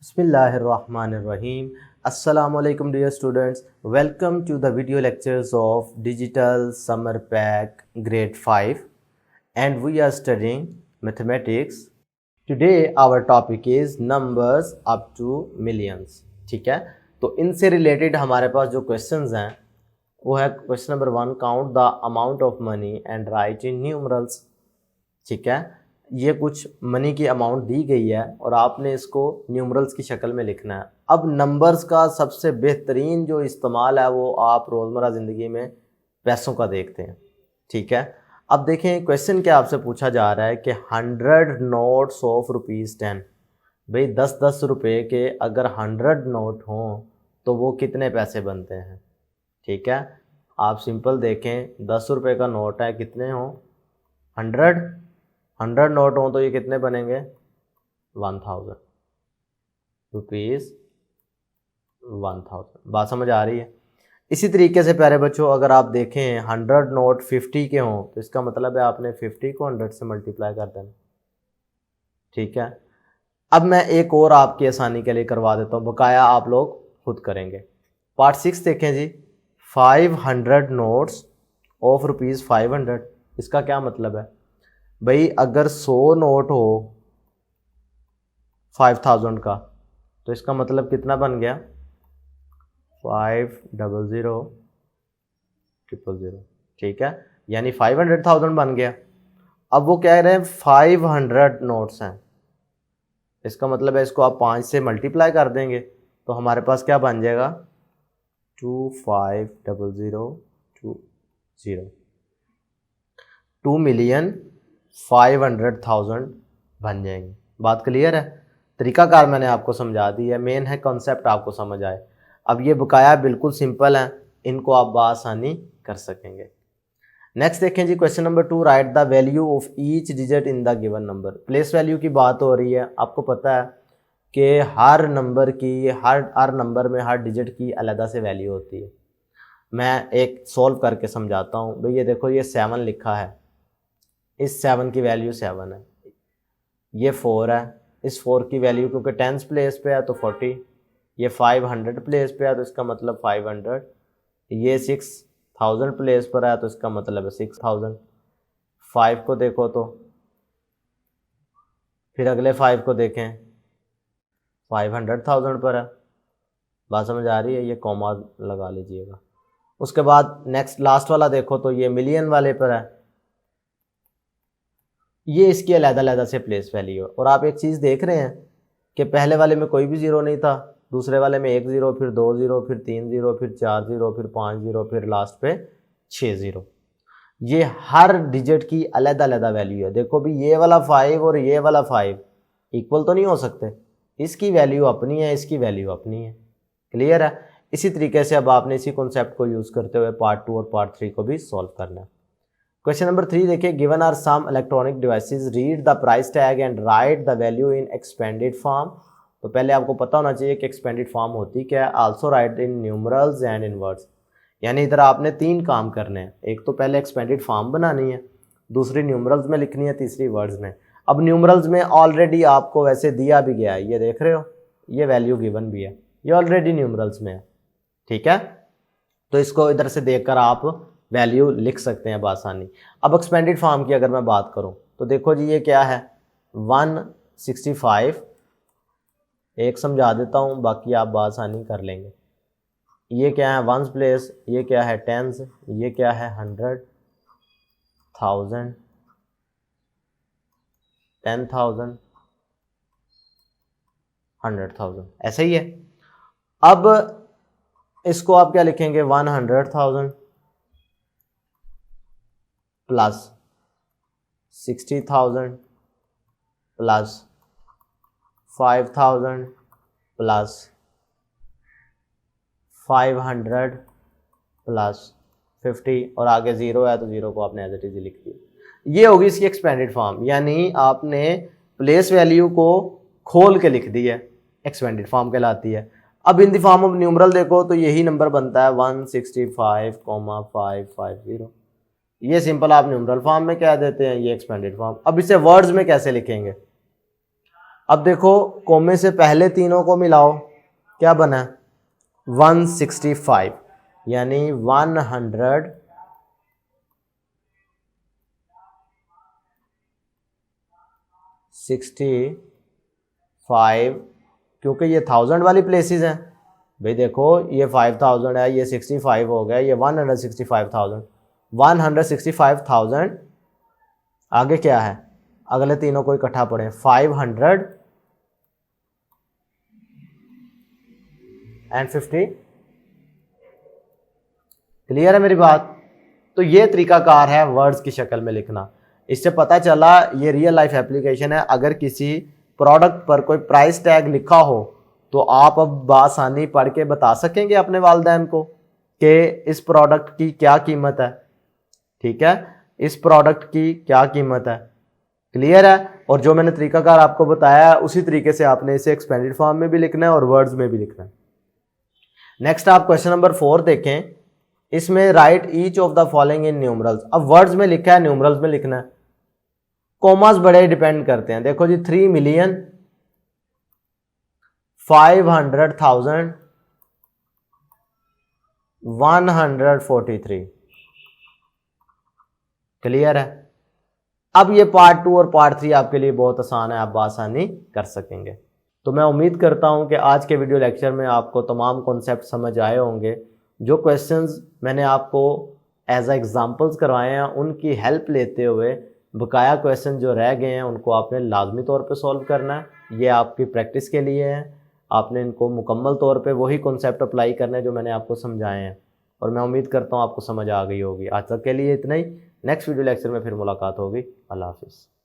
Bismillahirrahmanirrahim. Assalamualaikum dear students. Welcome to the video lectures of Digital Summer Pack Grade 5 and we are studying mathematics. Today our topic is numbers up to millions. ठीक है, तो इनसे related हमारे पास जो questions हैं वो है question number 1, count the amount of money and right in numerals. ठीक है, ये कुछ मनी की अमाउंट दी गई है और आपने इसको न्यूमरल्स की शक्ल में लिखना है। अब नंबर्स का सबसे बेहतरीन जो इस्तेमाल है वो आप रोज़मर्रा ज़िंदगी में पैसों का देखते हैं। ठीक है, अब देखें क्वेश्चन क्या आपसे पूछा जा रहा है कि 100 नोट्स ऑफ ₹10। भाई 10-10 रुपये के अगर 100 नोट हों तो वो कितने पैसे बनते हैं। ठीक है, आप सिंपल देखें 10 रुपये का नोट है, कितने हों 100 नोट हों तो ये कितने बनेंगे 1000 रुपीज़ 1000। बात समझ आ रही है। इसी तरीके से प्यारे बच्चों अगर आप देखें 100 नोट 50 के हों तो इसका मतलब है आपने 50 को 100 से मल्टीप्लाई कर देना। ठीक है, अब मैं एक और आपकी आसानी के लिए करवा देता हूँ, बकाया आप लोग खुद करेंगे। पार्ट 6 देखें जी, 500 नोट्स ऑफ ₹500। इसका क्या मतलब है भाई, अगर 100 नोट हो 5000 का तो इसका मतलब कितना बन गया 500000। ठीक है, यानी 500,000 बन गया। अब वो कह रहे हैं 500 नोट्स हैं, इसका मतलब है इसको आप 5 से मल्टीप्लाई कर देंगे तो हमारे पास क्या बन जाएगा 2500020 2,500,000 बन जाएंगे। बात क्लियर है। तरीकाकार मैंने आपको समझा दी है, मेन है कॉन्सेप्ट आपको समझ आए। अब ये बकाया बिल्कुल सिंपल है, इनको आप बआसानी कर सकेंगे। नेक्स्ट देखें जी, question number 2, write the value of each digit in the given number. Place value की बात हो रही है। आपको पता है कि हर नंबर में हर डिजिट की अलग से वैल्यू होती है। मैं एक सॉल्व करके समझाता हूँ। भाई ये देखो, ये 7 लिखा है, इस 7 की वैल्यू 7 है। ये 4 है, इस 4 की वैल्यू क्योंकि 10th प्लेस पे है तो 40। ये 500 प्लेस पे है तो इसका मतलब 500। ये 6000 प्लेस पर है तो इसका मतलब है 6000। 5 को देखो तो फिर अगले 5 को देखें 500,000 पर है। बात समझ आ रही है, ये कॉमा लगा लीजिएगा। उसके बाद नेक्स्ट लास्ट वाला देखो तो ये मिलियन वाले पर है, ये इसकी अलग-अलग से प्लेस वैल्यू है। और आप एक चीज़ देख रहे हैं कि पहले वाले में कोई भी ज़ीरो नहीं था, दूसरे वाले में 1 ज़ीरो, फिर 2 ज़ीरो, फिर 3 ज़ीरो, फिर 4 ज़ीरो, फिर 5 ज़ीरो, फिर लास्ट पे 6 ज़ीरो। ये हर डिजिट की अलग-अलग वैल्यू है। देखो भी ये वाला 5 और ये वाला 5 इक्वल तो नहीं हो सकते, इसकी वैल्यू अपनी है, इसकी वैल्यू अपनी है। क्लियर है। इसी तरीके से अब आपने इसी कॉन्सेप्ट को यूज़ करते हुए पार्ट 2 और पार्ट 3 को भी सॉल्व करना है। क्वेश्चन नंबर 3 देखिए, given are some electronic devices, read the price tag and write the value in expanded form. तो पहले आपको पता होना चाहिए कि एक्सपेंडेड फॉर्म होती क्या है। Also right in numerals and in words. यानी इधर आपने 3 काम करने हैं। एक तो पहले एक्सपेंडेड फॉर्म बनानी है, दूसरी न्यूमरल्स में लिखनी है, तीसरी वर्ड्स में। अब न्यूमरल्स में ऑलरेडी आपको वैसे दिया भी गया है, ये देख रहे हो, ये वैल्यू गिवन भी है, ये ऑलरेडी न्यूमरल्स में है। ठीक है, तो इसको इधर से देखकर आप वैल्यू लिख सकते हैं बआसानी। अब एक्सपेंडेड फॉर्म की अगर मैं बात करूं तो देखो जी, ये क्या है 165। एक समझा देता हूं, बाकी आप बआसानी कर लेंगे। ये क्या है 1s प्लेस, ये क्या है 10s, ये क्या है 100, 1000, 10,000, 100,000, ऐसे ही है। अब इसको आप क्या लिखेंगे 100,000 प्लस 60,000 प्लस 5,000 प्लस 500 प्लस 50 और आगे 0 है तो 0 को आपने एज इट इज लिख दिया। ये होगी इसकी एक्सपेंडेड फॉर्म, यानी आपने प्लेस वैल्यू को खोल के लिख दी है, एक्सपेंडेड फॉर्म कहलाती है। अब in the form of numeral देखो तो यही नंबर बनता है 165,550। ये सिंपल आप न्यूमरल फॉर्म में क्या देते हैं, ये एक्सपेंडेड फॉर्म। अब इसे वर्ड्स में कैसे लिखेंगे। अब देखो कोमे से पहले तीनों को मिलाओ, क्या बना 165, यानी 165, क्योंकि ये 1000 वाली प्लेसेस हैं भाई। देखो ये 5000 है, ये 65 हो गया, ये 165,000, 165,000। आगे क्या है, अगले तीनों को इकट्ठा पढ़ें, 550। क्लियर है मेरी बात? तो ये तरीकाकार है वर्ड्स की शक्ल में लिखना। इससे पता चला ये रियल लाइफ एप्लीकेशन है। अगर किसी प्रोडक्ट पर कोई प्राइस टैग लिखा हो तो आप अब बासानी पढ़ के बता सकेंगे अपने वालिदैन को कि इस प्रोडक्ट की क्या कीमत है। ठीक है, इस प्रोडक्ट की क्या कीमत है। क्लियर है? और जो मैंने तरीकाकार आपको बताया उसी तरीके से आपने इसे एक्सपेंडेड फॉर्म में भी लिखना है और वर्ड्स में भी लिखना है। नेक्स्ट आप क्वेश्चन नंबर 4 देखें। इसमें right each of the following in numerals. अब वर्ड्स में लिखा है, न्यूमरल्स में लिखना है। कॉमास बड़े डिपेंड करते हैं। देखो जी 3,500,000 143। क्लियर है? अब ये पार्ट 2 और पार्ट 3 आपके लिए बहुत आसान है, आप आसानी कर सकेंगे। तो मैं उम्मीद करता हूं कि आज के वीडियो लेक्चर में आपको तमाम कॉन्सेप्ट समझ आए होंगे। जो क्वेश्चंस मैंने आपको एज एग्जांपल्स करवाए हैं उनकी हेल्प लेते हुए बकाया क्वेश्चन जो रह गए हैं उनको आपने लाजमी तौर पे सॉल्व करना है। ये आपकी प्रैक्टिस के लिए है। आपने इनको मुकम्मल तौर पे वही कॉन्सेप्ट अप्लाई करना है जो मैंने आपको समझाए हैं, और मैं उम्मीद करता हूँ आपको समझ आ गई होगी। आज तक के लिए इतना ही। नेक्स्ट वीडियो लेक्चर में फिर मुलाकात होगी। अल्लाह हाफिज़।